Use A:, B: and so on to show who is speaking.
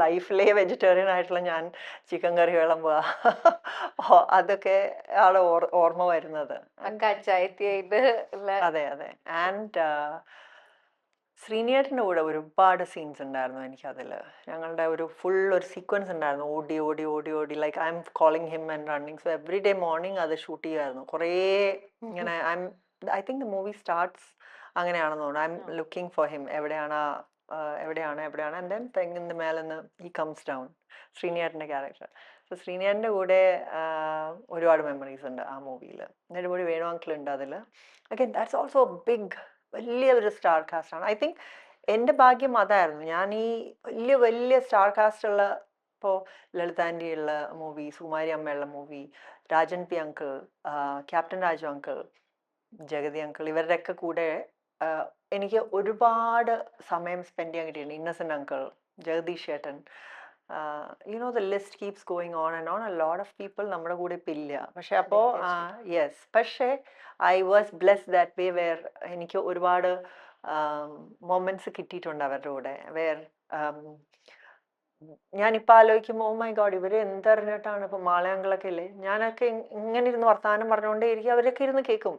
A: ലൈഫിലേ vegetarian ആയിട്ടുള്ള ഞാൻ chicken കറി വിളമ്പുക. അതൊക്കെ ആണ് ഓർമ്മ വരുന്നത്.
B: പക്കാച്ചായത്തിയായിട്ട് ഉള്ള
A: അതെ അതെ. ആൻഡ് ശ്രീനിയേട്ടൻ്റെ കൂടെ ഒരുപാട് സീൻസ് ഉണ്ടായിരുന്നു എനിക്കതിൽ. ഞങ്ങളുടെ ഒരു ഫുൾ ഒരു സീക്വൻസ് ഉണ്ടായിരുന്നു, ഓടി ഓടി ഓടി ഓടി, like I'm calling him and running. So every day morning അത് ഷൂട്ട് ചെയ്യുമായിരുന്നു. കുറേ ഇങ്ങനെ I think the movie starts അങ്ങനെയാണെന്ന് തോന്നുന്നു. I'm looking for him, എവിടെയാണ് എവിടെയാണ് ആൻഡ് ദെൻ തെങ്ങിൻ്റെ മേലെ നിന്ന് ഹി കംസ് ഡൗൺ, ശ്രീനിയേട്ടൻ്റെ ക്യാരക്ടർ. സോ ശ്രീനിയേട്ടൻ്റെ കൂടെ ഒരുപാട് മെമ്മറീസ് ഉണ്ട് ആ മൂവിയിൽ. നെടുമുടി വേണു അങ്കിൾ ഉണ്ട് അതിൽ. അഗൈൻ ദാറ്റ്സ് ഓൾസോ ബിഗ്, വലിയ ഒരു സ്റ്റാർ കാസ്റ്റ് ആണ്. ഐ തിങ്ക് എൻ്റെ ഭാഗ്യം അതായിരുന്നു. ഞാൻ ഈ വലിയ വലിയ സ്റ്റാർ കാസ്റ്റ് ഉള്ള, ഇപ്പോൾ ലളിത ആൻറ്റി ഉള്ള മൂവി, സുകുമാരി അമ്മയുള്ള movie, Rajan P uncle, captain Raju uncle, Jagathy uncle, ഇവരുടെയൊക്കെ കൂടെ എനിക്ക് ഒരുപാട് സമയം സ്പെൻഡ് ചെയ്യാൻ കിട്ടിയിട്ടുണ്ട്. ഇന്നസെൻ്റ് അങ്കിൾ, ജഗദീഷ് ചേട്ടൻ, you know the list keeps going on and on. A lot of people നമ്മുടെ കൂടെ ഇപ്പം ഇല്ല. പക്ഷെ അപ്പോൾ യെസ്, പക്ഷേ I was blessed that way where എനിക്ക് ഒരുപാട് മൊമെന്റ്സ് കിട്ടിയിട്ടുണ്ട് അവരുടെ കൂടെ. വേർ ഞാനിപ്പോൾ ആലോചിക്കുമ്പോൾ ഓ മൈ ഗോഡ്, ഇവർ എന്തറിഞ്ഞിട്ടാണ്. ഇപ്പം മാളയങ്കളൊക്കെ ഇല്ലേ, ഞാനൊക്കെ ഇങ്ങനെ ഇരുന്ന് വർത്തമാനം പറഞ്ഞുകൊണ്ടേ ഇരിക്കും, അവരൊക്കെ ഇരുന്ന് കേൾക്കും.